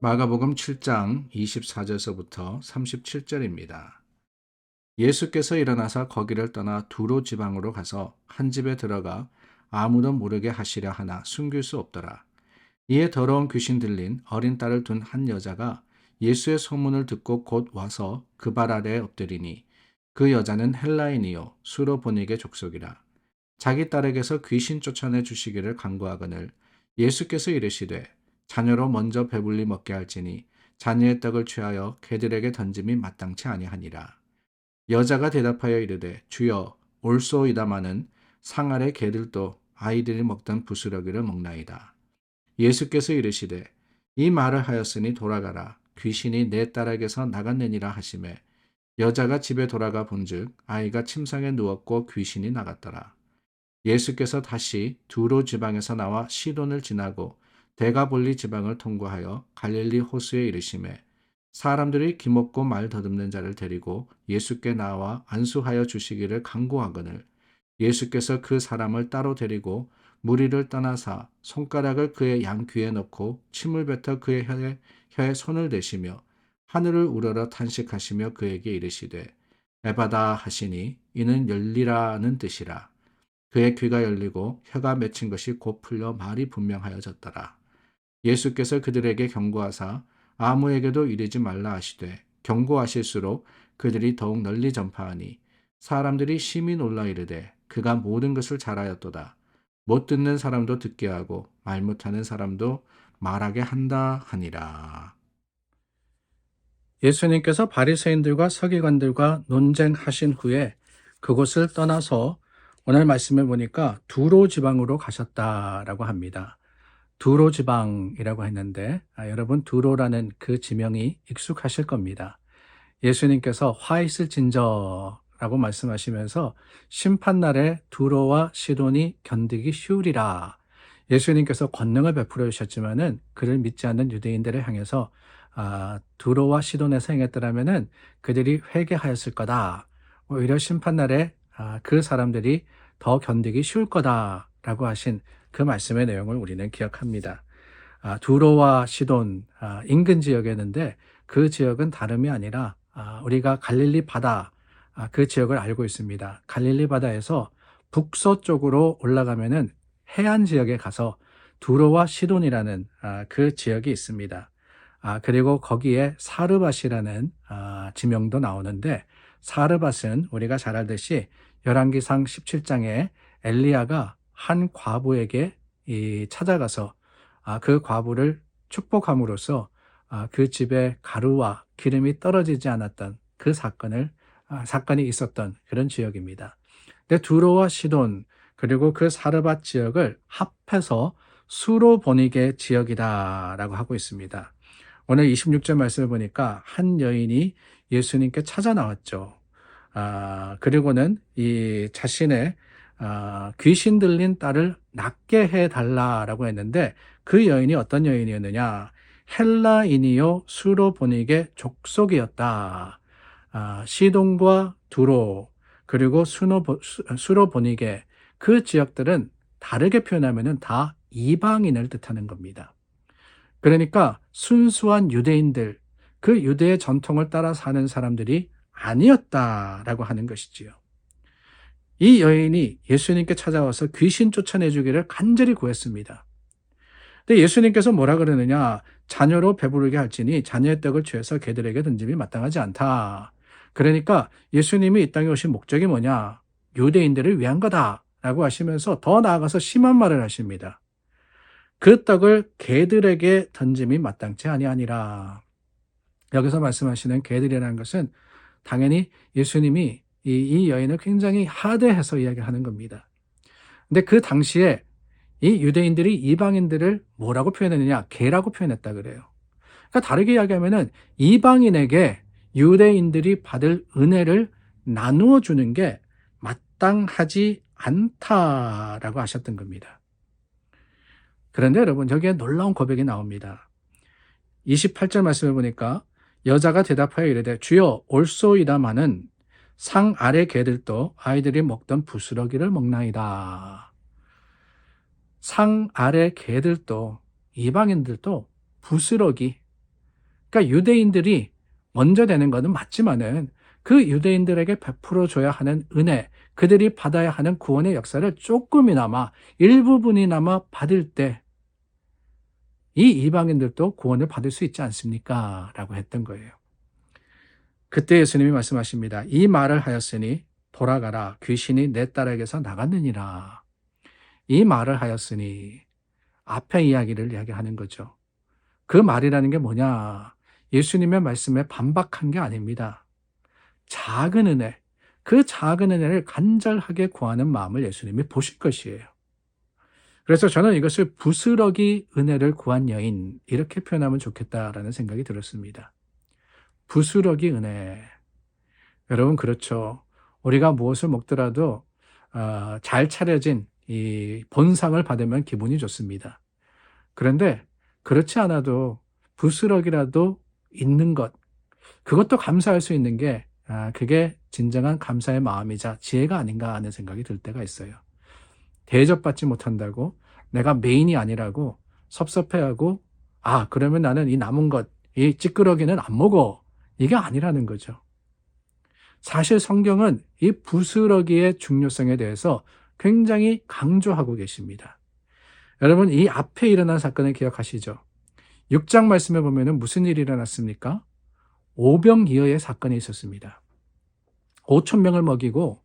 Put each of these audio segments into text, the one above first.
마가복음 7장 24절서부터 37절입니다. 예수께서 일어나서 거기를 떠나 두로 지방으로 가서 한 집에 들어가 아무도 모르게 하시려 하나 숨길 수 없더라. 이에 더러운 귀신 들린 어린 딸을 둔 한 여자가 예수의 소문을 듣고 곧 와서 그 발 아래에 엎드리니 그 여자는 헬라인이요 수로보니게 족속이라. 자기 딸에게서 귀신 쫓아내 주시기를 간구하거늘 예수께서 이르시되 자녀로 먼저 배불리 먹게 할지니 자녀의 떡을 취하여 개들에게 던짐이 마땅치 아니하니라. 여자가 대답하여 이르되 주여 올소이다마는 상 아래 개들도 아이들이 먹던 부스러기를 먹나이다. 예수께서 이르시되 이 말을 하였으니 돌아가라. 귀신이 내 딸에게서 나갔느니라 하시매 여자가 집에 돌아가 본즉 아이가 침상에 누웠고 귀신이 나갔더라. 예수께서 다시 두로 지방에서 나와 시돈을 지나고 데가볼리 지방을 통과하여 갈릴리 호수에 이르시매 사람들이 기먹고 말 더듬는 자를 데리고 예수께 나와 안수하여 주시기를 간구하거늘 예수께서 그 사람을 따로 데리고 무리를 떠나사 손가락을 그의 양귀에 넣고 침을 뱉어 그의 혀에 손을 대시며 하늘을 우러러 탄식하시며 그에게 이르시되 에바다 하시니 이는 열리라는 뜻이라. 그의 귀가 열리고 혀가 맺힌 것이 곧 풀려 말이 분명하여졌더라. 예수께서 그들에게 경고하사 아무에게도 이르지 말라 하시되 경고하실수록 그들이 더욱 널리 전파하니 사람들이 심히 놀라 이르되 그가 모든 것을 잘하였도다. 못 듣는 사람도 듣게 하고 말 못하는 사람도 말하게 한다 하니라. 예수님께서 바리새인들과 서기관들과 논쟁하신 후에 그곳을 떠나서 오늘 말씀을 보니까 두로 지방으로 가셨다라고 합니다. 두로 지방이라고 했는데 여러분 두로라는 그 지명이 익숙하실 겁니다. 예수님께서 화 있을 진저라고 말씀하시면서 심판날에 두로와 시돈이 견디기 쉬우리라. 예수님께서 권능을 베풀어 주셨지만은 그를 믿지 않는 유대인들을 향해서 두로와 시돈에서 행했더라면은 그들이 회개하였을 거다. 오히려 심판날에 그 사람들이 더 견디기 쉬울 거다라고 하신 그 말씀의 내용을 우리는 기억합니다. 두로와 시돈 인근 지역이었는데 그 지역은 다름이 아니라 우리가 갈릴리 바다 그 지역을 알고 있습니다. 갈릴리 바다에서 북서쪽으로 올라가면은 해안 지역에 가서 두로와 시돈이라는 그 지역이 있습니다. 그리고 거기에 사르밧이라는 지명도 나오는데 사르밧은 우리가 잘 알듯이 열왕기상 17장에 엘리야가 한 과부에게 찾아가서 그 과부를 축복함으로써 그 집에 가루와 기름이 떨어지지 않았던 그 사건이 있었던 그런 지역입니다. 근데 두로와 시돈 그리고 그 사르밧 지역을 합해서 수로보니게 지역이다라고 하고 있습니다. 오늘 26절 말씀을 보니까 한 여인이 예수님께 찾아 나왔죠. 그리고는 이 자신의 귀신 들린 딸을 낫게 해달라라고 했는데 그 여인이 어떤 여인이었느냐? 헬라인이요 수로보니게 족속이었다. 시돈과 두로 그리고 수로보니게 그 지역들은 다르게 표현하면은 다 이방인을 뜻하는 겁니다. 그러니까 순수한 유대인들, 그 유대의 전통을 따라 사는 사람들이 아니었다라고 하는 것이지요. 이 여인이 예수님께 찾아와서 귀신 쫓아내주기를 간절히 구했습니다. 근데 예수님께서 뭐라 그러느냐? 자녀로 배부르게 할지니 자녀의 떡을 취해서 개들에게 던짐이 마땅하지 않다. 그러니까 예수님이 이 땅에 오신 목적이 뭐냐? 유대인들을 위한 거다라고 하시면서 더 나아가서 심한 말을 하십니다. 그 떡을 개들에게 던짐이 마땅치 아니하니라. 여기서 말씀하시는 개들이라는 것은 당연히 예수님이 이 여인을 굉장히 하대해서 이야기하는 겁니다. 근데 그 당시에 이 유대인들이 이방인들을 뭐라고 표현했느냐? 개라고 표현했다 그래요. 그러니까 다르게 이야기하면은 이방인에게 유대인들이 받을 은혜를 나누어 주는 게 마땅하지 않다라고 하셨던 겁니다. 그런데 여러분 여기에 놀라운 고백이 나옵니다. 28절 말씀을 보니까 여자가 대답하여 이르되 주여 올소이다마는 상 아래 개들도 아이들이 먹던 부스러기를 먹나이다. 상 아래 개들도 이방인들도 부스러기 그러니까 유대인들이 먼저 되는 것은 맞지만은 그 유대인들에게 베풀어 줘야 하는 은혜, 그들이 받아야 하는 구원의 역사를 조금이나마 일부분이나마 받을 때 이 이방인들도 구원을 받을 수 있지 않습니까? 라고 했던 거예요. 그때 예수님이 말씀하십니다. 이 말을 하였으니 돌아가라, 귀신이 내 딸에게서 나갔느니라. 이 말을 하였으니 앞에 이야기를 이야기하는 거죠. 그 말이라는 게 뭐냐? 예수님의 말씀에 반박한 게 아닙니다. 작은 은혜, 그 작은 은혜를 간절하게 구하는 마음을 예수님이 보실 것이에요. 그래서 저는 이것을 부스러기 은혜를 구한 여인, 이렇게 표현하면 좋겠다라는 생각이 들었습니다. 부스러기 은혜. 여러분, 그렇죠. 우리가 무엇을 먹더라도 잘 차려진 이 본상을 받으면 기분이 좋습니다. 그런데 그렇지 않아도 부스러기라도 있는 것, 그것도 감사할 수 있는 게 그게 진정한 감사의 마음이자 지혜가 아닌가 하는 생각이 들 때가 있어요. 대접받지 못한다고 내가 메인이 아니라고 섭섭해하고 그러면 나는 이 남은 것, 이 찌끄러기는 안 먹어. 이게 아니라는 거죠. 사실 성경은 이 부스러기의 중요성에 대해서 굉장히 강조하고 계십니다. 여러분, 이 앞에 일어난 사건을 기억하시죠? 6장 말씀에 보면 무슨 일이 일어났습니까? 오병이어의 사건이 있었습니다. 5천 명을 먹이고,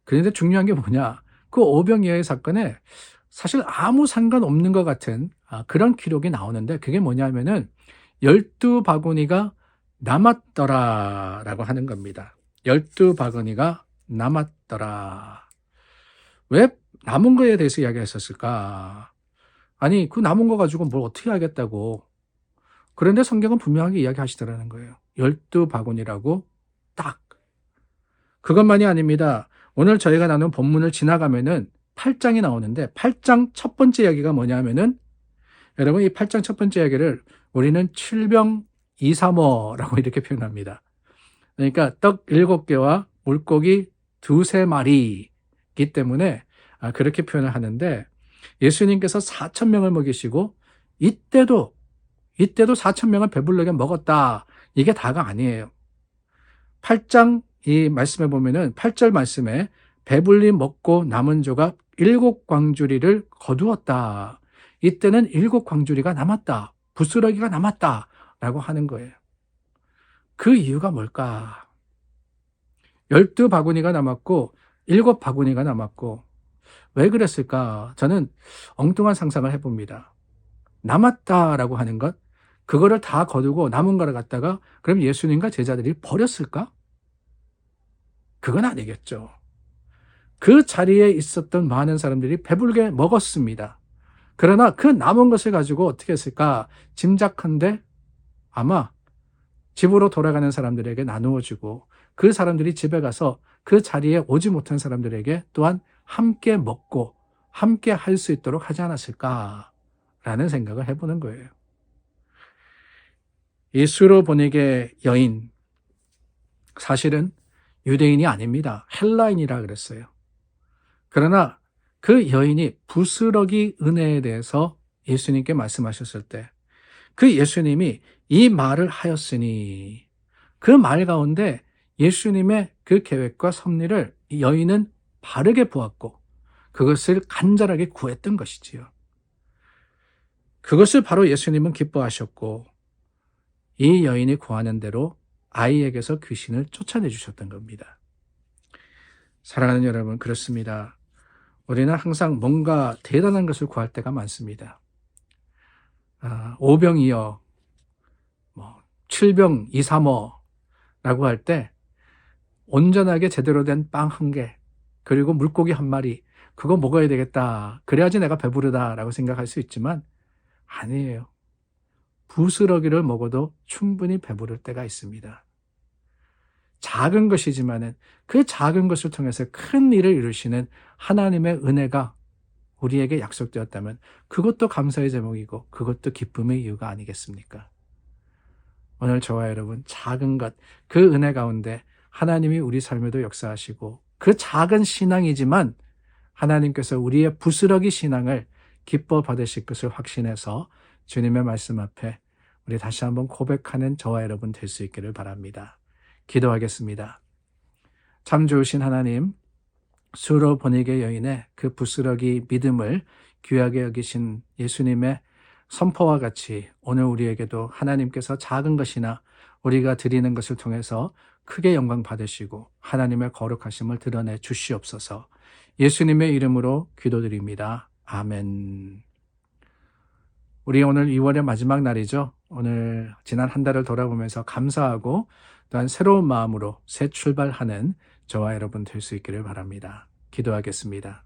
그런데 중요한 게 뭐냐? 그 오병이어의 사건에 사실 아무 상관없는 것 같은 그런 기록이 나오는데, 그게 뭐냐면은 12바구니가 남았더라라고 하는 겁니다. 12바구니가 남았더라. 왜 남은 거에 대해서 이야기했었을까? 아니, 그 남은 거 가지고 뭘 어떻게 하겠다고. 그런데 성경은 분명하게 이야기하시더라는 거예요. 12바구니라고 딱. 그것만이 아닙니다. 오늘 저희가 나눈 본문을 지나가면은 8장이 나오는데 8장 첫 번째 이야기가 뭐냐면은 여러분, 이 8장 첫 번째 이야기를 우리는 칠병 이삼어라고 이렇게 표현합니다. 그러니까 떡 7개와 물고기 2-3마리이기 때문에 그렇게 표현을 하는데, 예수님께서 4,000명을 먹이시고 이때도 4,000명을 배불르게 먹었다. 이게 다가 아니에요. 8장 이 말씀에 보면은 8절 말씀에 배불리 먹고 남은 조각 7광주리를 거두었다. 이때는 7광주리가 남았다. 부스러기가 남았다. 라고 하는 거예요. 그 이유가 뭘까? 12바구니가 남았고 7바구니가 남았고 왜 그랬을까? 저는 엉뚱한 상상을 해봅니다. 남았다라고 하는 것, 그거를 다 거두고 남은 거를 갖다가 그럼 예수님과 제자들이 버렸을까? 그건 아니겠죠. 그 자리에 있었던 많은 사람들이 배불게 먹었습니다. 그러나 그 남은 것을 가지고 어떻게 했을까? 짐작한데 아마 집으로 돌아가는 사람들에게 나누어 주고 그 사람들이 집에 가서 그 자리에 오지 못한 사람들에게 또한 함께 먹고 함께 할 수 있도록 하지 않았을까라는 생각을 해보는 거예요. 이 수로보니게 여인, 사실은 유대인이 아닙니다. 헬라인이라 그랬어요. 그러나 그 여인이 부스러기 은혜에 대해서 예수님께 말씀하셨을 때 그 예수님이 이 말을 하였으니 그 말 가운데 예수님의 그 계획과 섭리를 이 여인은 바르게 보았고 그것을 간절하게 구했던 것이지요. 그것을 바로 예수님은 기뻐하셨고 이 여인이 구하는 대로 아이에게서 귀신을 쫓아내 주셨던 겁니다. 사랑하는 여러분, 그렇습니다. 우리는 항상 뭔가 대단한 것을 구할 때가 많습니다. 오병이어, 칠병 이삼어라고 할 때 온전하게 제대로 된 빵 1개, 그리고 물고기 1마리, 그거 먹어야 되겠다. 그래야지 내가 배부르다라고 생각할 수 있지만 아니에요. 부스러기를 먹어도 충분히 배부를 때가 있습니다. 작은 것이지만은 그 작은 것을 통해서 큰 일을 이루시는 하나님의 은혜가 우리에게 약속되었다면 그것도 감사의 제목이고 그것도 기쁨의 이유가 아니겠습니까? 오늘 저와 여러분, 작은 것, 그 은혜 가운데 하나님이 우리 삶에도 역사하시고 그 작은 신앙이지만 하나님께서 우리의 부스러기 신앙을 기뻐 받으실 것을 확신해서 주님의 말씀 앞에 우리 다시 한번 고백하는 저와 여러분 될 수 있기를 바랍니다. 기도하겠습니다. 참 좋으신 하나님, 수로 보니게 여인의 그 부스러기 믿음을 귀하게 여기신 예수님의 선포와 같이 오늘 우리에게도 하나님께서 작은 것이나 우리가 드리는 것을 통해서 크게 영광 받으시고 하나님의 거룩하심을 드러내 주시옵소서. 예수님의 이름으로 기도드립니다. 아멘. 우리 오늘 2월의 마지막 날이죠. 오늘 지난 한 달을 돌아보면서 감사하고 또한 새로운 마음으로 새 출발하는 저와 여러분 될 수 있기를 바랍니다. 기도하겠습니다.